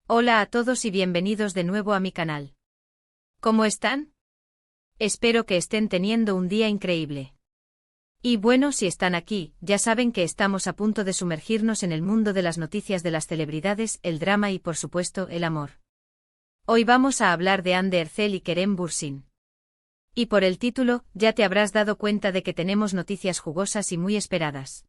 Hola a todos y bienvenidos de nuevo a mi canal. ¿Cómo están? Espero que estén teniendo un día increíble. Y bueno, si están aquí, ya saben que estamos a punto de sumergirnos en el mundo de las noticias de las celebridades, el drama y por supuesto el amor. Hoy vamos a hablar de Hande Erçel y Kerem Bürsin. Y por el título, ya te habrás dado cuenta de que tenemos noticias jugosas y muy esperadas.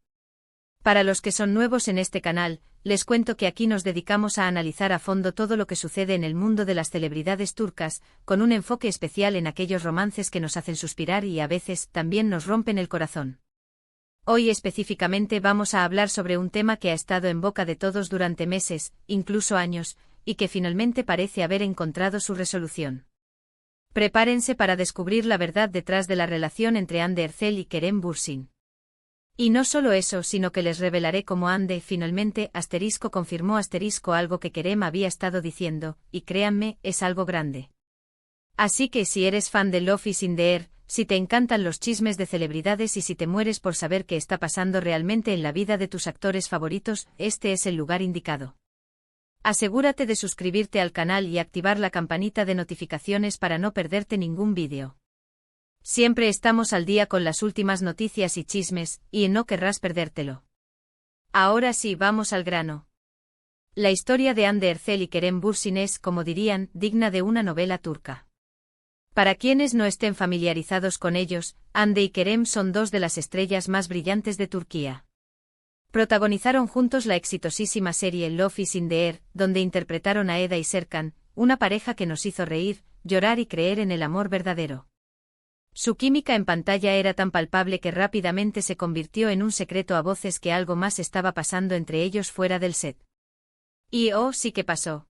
Para los que son nuevos en este canal, les cuento que aquí nos dedicamos a analizar a fondo todo lo que sucede en el mundo de las celebridades turcas, con un enfoque especial en aquellos romances que nos hacen suspirar y a veces también nos rompen el corazón. Hoy específicamente vamos a hablar sobre un tema que ha estado en boca de todos durante meses, incluso años, y que finalmente parece haber encontrado su resolución. Prepárense para descubrir la verdad detrás de la relación entre Hande Erçel y Kerem Bürsin. Y no solo eso, sino que les revelaré cómo Hande finalmente confirmó algo que Kerem había estado diciendo, y créanme, es algo grande. Así que si eres fan de Love is in the Air, si te encantan los chismes de celebridades y si te mueres por saber qué está pasando realmente en la vida de tus actores favoritos, este es el lugar indicado. Asegúrate de suscribirte al canal y activar la campanita de notificaciones para no perderte ningún vídeo. Siempre estamos al día con las últimas noticias y chismes, y no querrás perdértelo. Ahora sí, vamos al grano. La historia de Hande Erçel y Kerem Bürsin es, como dirían, digna de una novela turca. Para quienes no estén familiarizados con ellos, Hande y Kerem son dos de las estrellas más brillantes de Turquía. Protagonizaron juntos la exitosísima serie Love is in the Air, donde interpretaron a Eda y Serkan, una pareja que nos hizo reír, llorar y creer en el amor verdadero. Su química en pantalla era tan palpable que rápidamente se convirtió en un secreto a voces que algo más estaba pasando entre ellos fuera del set. Y oh, sí que pasó.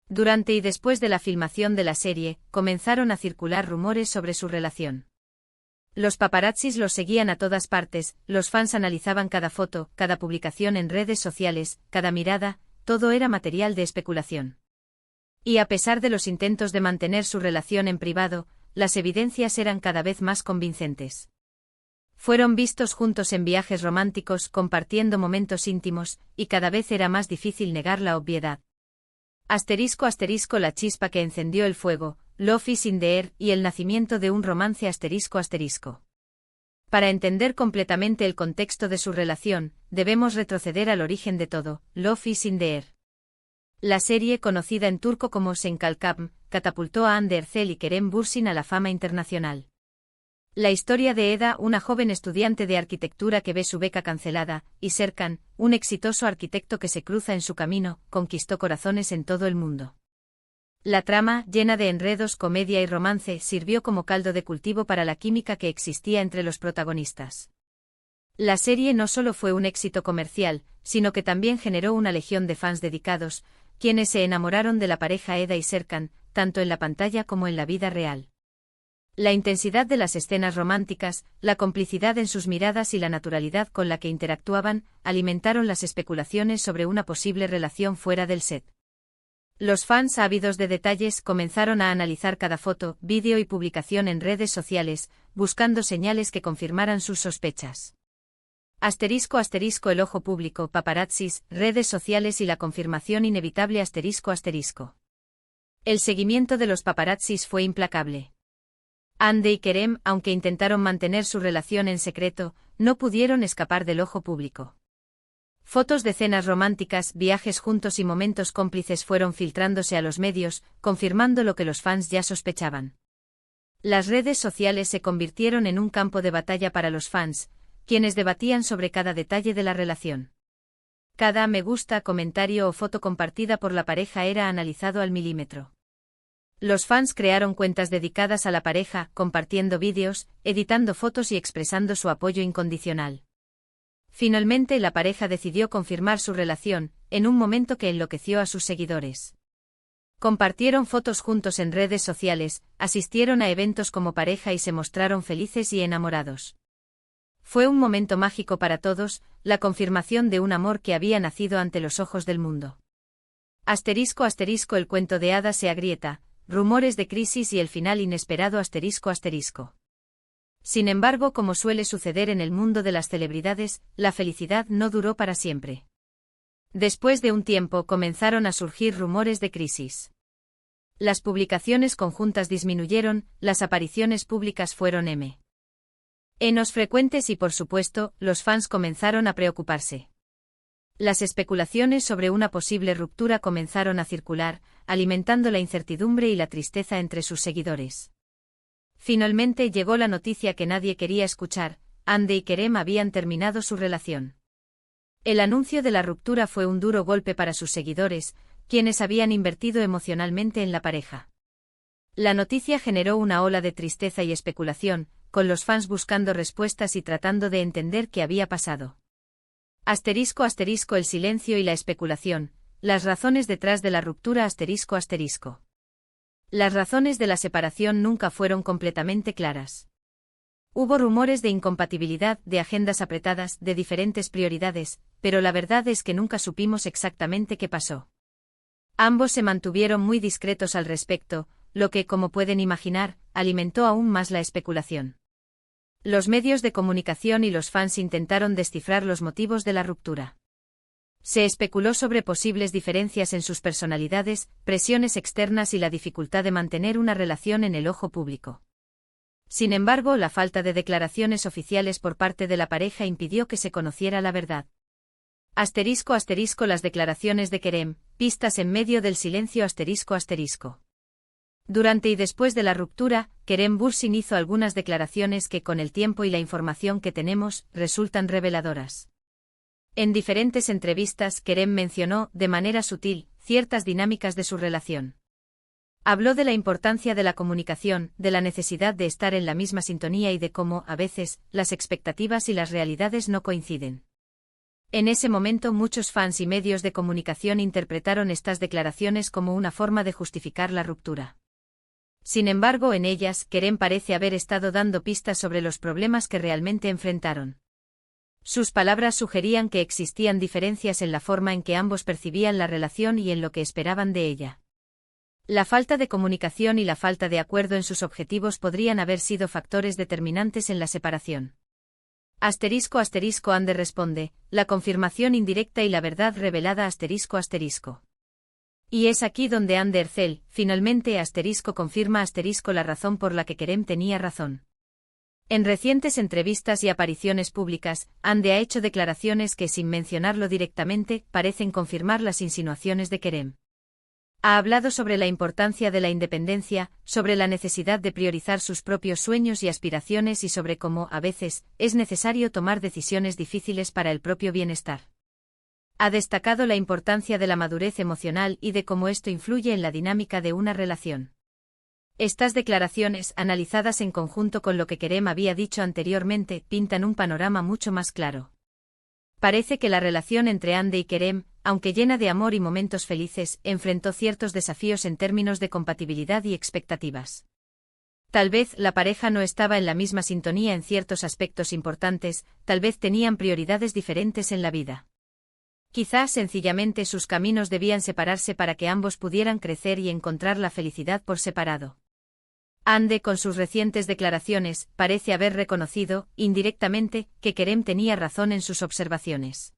Durante y después de la filmación de la serie, comenzaron a circular rumores sobre su relación. Los paparazzis los seguían a todas partes, los fans analizaban cada foto, cada publicación en redes sociales, cada mirada, todo era material de especulación. Y a pesar de los intentos de mantener su relación en privado, las evidencias eran cada vez más convincentes. Fueron vistos juntos en viajes románticos, compartiendo momentos íntimos, y cada vez era más difícil negar la obviedad. *** La chispa que encendió el fuego, Love is in the Air y el nacimiento de un romance ***. Para entender completamente el contexto de su relación, debemos retroceder al origen de todo, Love is in the Air. La serie, conocida en turco como Senkalkam, catapultó a Hande Erçel y Kerem Bürsin a la fama internacional. La historia de Eda, una joven estudiante de arquitectura que ve su beca cancelada, y Serkan, un exitoso arquitecto que se cruza en su camino, conquistó corazones en todo el mundo. La trama, llena de enredos, comedia y romance, sirvió como caldo de cultivo para la química que existía entre los protagonistas. La serie no solo fue un éxito comercial, sino que también generó una legión de fans dedicados, quienes se enamoraron de la pareja Eda y Serkan, tanto en la pantalla como en la vida real. La intensidad de las escenas románticas, la complicidad en sus miradas y la naturalidad con la que interactuaban, alimentaron las especulaciones sobre una posible relación fuera del set. Los fans ávidos de detalles comenzaron a analizar cada foto, vídeo y publicación en redes sociales, buscando señales que confirmaran sus sospechas. *** El ojo público, paparazzis, redes sociales y la confirmación inevitable ***. El seguimiento de los paparazzis fue implacable. Hande y Kerem, aunque intentaron mantener su relación en secreto, no pudieron escapar del ojo público. Fotos de cenas románticas, viajes juntos y momentos cómplices fueron filtrándose a los medios, confirmando lo que los fans ya sospechaban. Las redes sociales se convirtieron en un campo de batalla para los fans, quienes debatían sobre cada detalle de la relación. Cada me gusta, comentario o foto compartida por la pareja era analizado al milímetro. Los fans crearon cuentas dedicadas a la pareja, compartiendo vídeos, editando fotos y expresando su apoyo incondicional. Finalmente la pareja decidió confirmar su relación, en un momento que enloqueció a sus seguidores. Compartieron fotos juntos en redes sociales, asistieron a eventos como pareja y se mostraron felices y enamorados. Fue un momento mágico para todos, la confirmación de un amor que había nacido ante los ojos del mundo. ***, El cuento de hadas se agrieta, rumores de crisis y el final inesperado ***. Sin embargo, como suele suceder en el mundo de las celebridades, la felicidad no duró para siempre. Después de un tiempo comenzaron a surgir rumores de crisis. Las publicaciones conjuntas disminuyeron, las apariciones públicas fueron menos frecuentes y por supuesto, los fans comenzaron a preocuparse. Las especulaciones sobre una posible ruptura comenzaron a circular, alimentando la incertidumbre y la tristeza entre sus seguidores. Finalmente llegó la noticia que nadie quería escuchar: Hande y Kerem habían terminado su relación. El anuncio de la ruptura fue un duro golpe para sus seguidores, quienes habían invertido emocionalmente en la pareja. La noticia generó una ola de tristeza y especulación, con los fans buscando respuestas y tratando de entender qué había pasado. *** El silencio y la especulación, las razones detrás de la ruptura. *** Las razones de la separación nunca fueron completamente claras. Hubo rumores de incompatibilidad, de agendas apretadas, de diferentes prioridades, pero la verdad es que nunca supimos exactamente qué pasó. Ambos se mantuvieron muy discretos al respecto, lo que, como pueden imaginar, alimentó aún más la especulación. Los medios de comunicación y los fans intentaron descifrar los motivos de la ruptura. Se especuló sobre posibles diferencias en sus personalidades, presiones externas y la dificultad de mantener una relación en el ojo público. Sin embargo, la falta de declaraciones oficiales por parte de la pareja impidió que se conociera la verdad. *** Las declaraciones de Kerem, pistas en medio del silencio. *** Durante y después de la ruptura, Kerem Bürsin hizo algunas declaraciones que, con el tiempo y la información que tenemos, resultan reveladoras. En diferentes entrevistas, Kerem mencionó, de manera sutil, ciertas dinámicas de su relación. Habló de la importancia de la comunicación, de la necesidad de estar en la misma sintonía y de cómo, a veces, las expectativas y las realidades no coinciden. En ese momento muchos fans y medios de comunicación interpretaron estas declaraciones como una forma de justificar la ruptura. Sin embargo, en ellas, Kerem parece haber estado dando pistas sobre los problemas que realmente enfrentaron. Sus palabras sugerían que existían diferencias en la forma en que ambos percibían la relación y en lo que esperaban de ella. La falta de comunicación y la falta de acuerdo en sus objetivos podrían haber sido factores determinantes en la separación. *** Hande responde, la confirmación indirecta y la verdad revelada. *** Y es aquí donde Hande Erçel, finalmente confirma la razón por la que Kerem tenía razón. En recientes entrevistas y apariciones públicas, Hande ha hecho declaraciones que, sin mencionarlo directamente, parecen confirmar las insinuaciones de Kerem. Ha hablado sobre la importancia de la independencia, sobre la necesidad de priorizar sus propios sueños y aspiraciones y sobre cómo, a veces, es necesario tomar decisiones difíciles para el propio bienestar. Ha destacado la importancia de la madurez emocional y de cómo esto influye en la dinámica de una relación. Estas declaraciones, analizadas en conjunto con lo que Kerem había dicho anteriormente, pintan un panorama mucho más claro. Parece que la relación entre Hande y Kerem, aunque llena de amor y momentos felices, enfrentó ciertos desafíos en términos de compatibilidad y expectativas. Tal vez la pareja no estaba en la misma sintonía en ciertos aspectos importantes, tal vez tenían prioridades diferentes en la vida. Quizás sencillamente sus caminos debían separarse para que ambos pudieran crecer y encontrar la felicidad por separado. Hande, con sus recientes declaraciones, parece haber reconocido, indirectamente, que Kerem tenía razón en sus observaciones.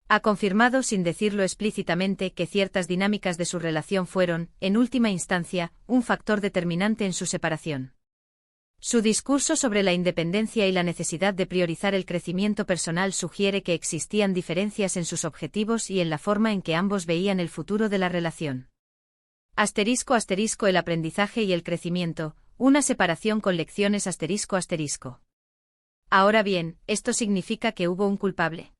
Ha confirmado sin decirlo explícitamente que ciertas dinámicas de su relación fueron, en última instancia, un factor determinante en su separación. Su discurso sobre la independencia y la necesidad de priorizar el crecimiento personal sugiere que existían diferencias en sus objetivos y en la forma en que ambos veían el futuro de la relación. *** El aprendizaje y el crecimiento, una separación con lecciones. *** Ahora bien, ¿esto significa que hubo un culpable?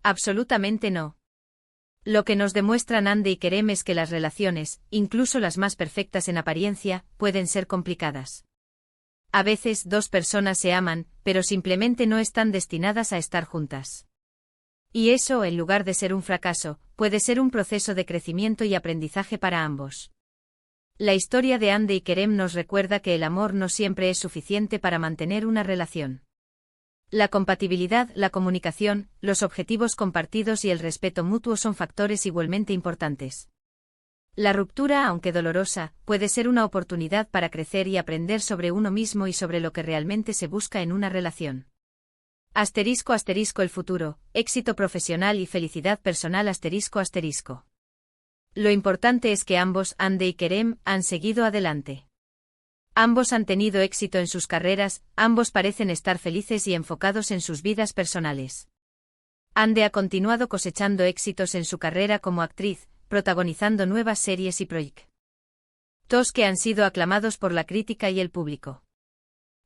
Absolutamente no. Lo que nos demuestran Hande y Kerem es que las relaciones, incluso las más perfectas en apariencia, pueden ser complicadas. A veces dos personas se aman, pero simplemente no están destinadas a estar juntas. Y eso, en lugar de ser un fracaso, puede ser un proceso de crecimiento y aprendizaje para ambos. La historia de Hande y Kerem nos recuerda que el amor no siempre es suficiente para mantener una relación. La compatibilidad, la comunicación, los objetivos compartidos y el respeto mutuo son factores igualmente importantes. La ruptura, aunque dolorosa, puede ser una oportunidad para crecer y aprender sobre uno mismo y sobre lo que realmente se busca en una relación. Asterisco asterisco el futuro, éxito profesional y felicidad personal asterisco asterisco. Lo importante es que ambos, Hande y Kerem, han seguido adelante. Ambos han tenido éxito en sus carreras, ambos parecen estar felices y enfocados en sus vidas personales. Hande ha continuado cosechando éxitos en su carrera como actriz, protagonizando nuevas series y proyectos que han sido aclamados por la crítica y el público.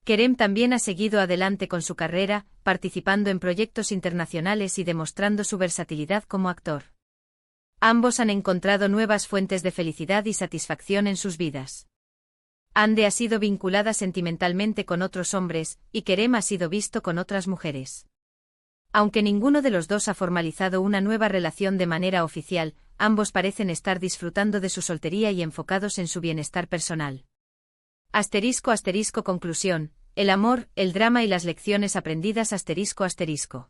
Kerem también ha seguido adelante con su carrera, participando en proyectos internacionales y demostrando su versatilidad como actor. Ambos han encontrado nuevas fuentes de felicidad y satisfacción en sus vidas. Hande ha sido vinculada sentimentalmente con otros hombres, y Kerem ha sido visto con otras mujeres. Aunque ninguno de los dos ha formalizado una nueva relación de manera oficial, ambos parecen estar disfrutando de su soltería y enfocados en su bienestar personal. Asterisco asterisco conclusión, el amor, el drama y las lecciones aprendidas asterisco asterisco.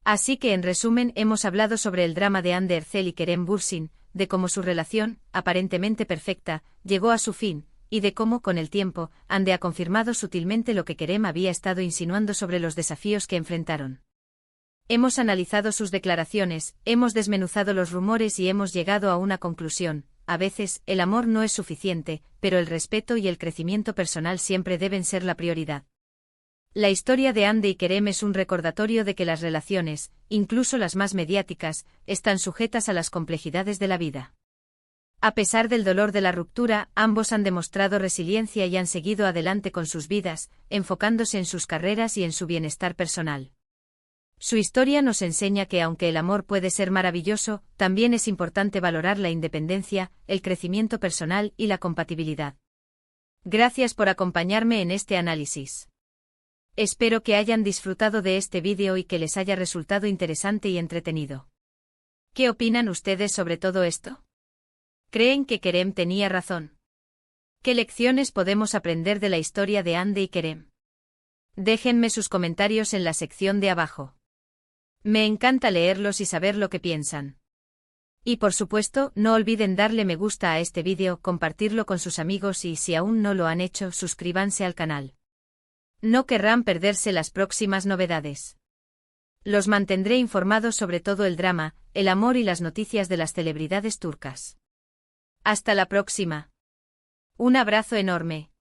Así que en resumen hemos hablado sobre el drama de Hande Erçel y Kerem Bürsin, de cómo su relación, aparentemente perfecta, llegó a su fin, y de cómo con el tiempo, Hande ha confirmado sutilmente lo que Kerem había estado insinuando sobre los desafíos que enfrentaron. Hemos analizado sus declaraciones, hemos desmenuzado los rumores y hemos llegado a una conclusión. A veces, el amor no es suficiente, pero el respeto y el crecimiento personal siempre deben ser la prioridad. La historia de Hande y Kerem es un recordatorio de que las relaciones, incluso las más mediáticas, están sujetas a las complejidades de la vida. A pesar del dolor de la ruptura, ambos han demostrado resiliencia y han seguido adelante con sus vidas, enfocándose en sus carreras y en su bienestar personal. Su historia nos enseña que aunque el amor puede ser maravilloso, también es importante valorar la independencia, el crecimiento personal y la compatibilidad. Gracias por acompañarme en este análisis. Espero que hayan disfrutado de este vídeo y que les haya resultado interesante y entretenido. ¿Qué opinan ustedes sobre todo esto? ¿Creen que Kerem tenía razón? ¿Qué lecciones podemos aprender de la historia de Hande y Kerem? Déjenme sus comentarios en la sección de abajo. Me encanta leerlos y saber lo que piensan. Y por supuesto, no olviden darle me gusta a este vídeo, compartirlo con sus amigos y si aún no lo han hecho, suscríbanse al canal. No querrán perderse las próximas novedades. Los mantendré informados sobre todo el drama, el amor y las noticias de las celebridades turcas. Hasta la próxima. Un abrazo enorme.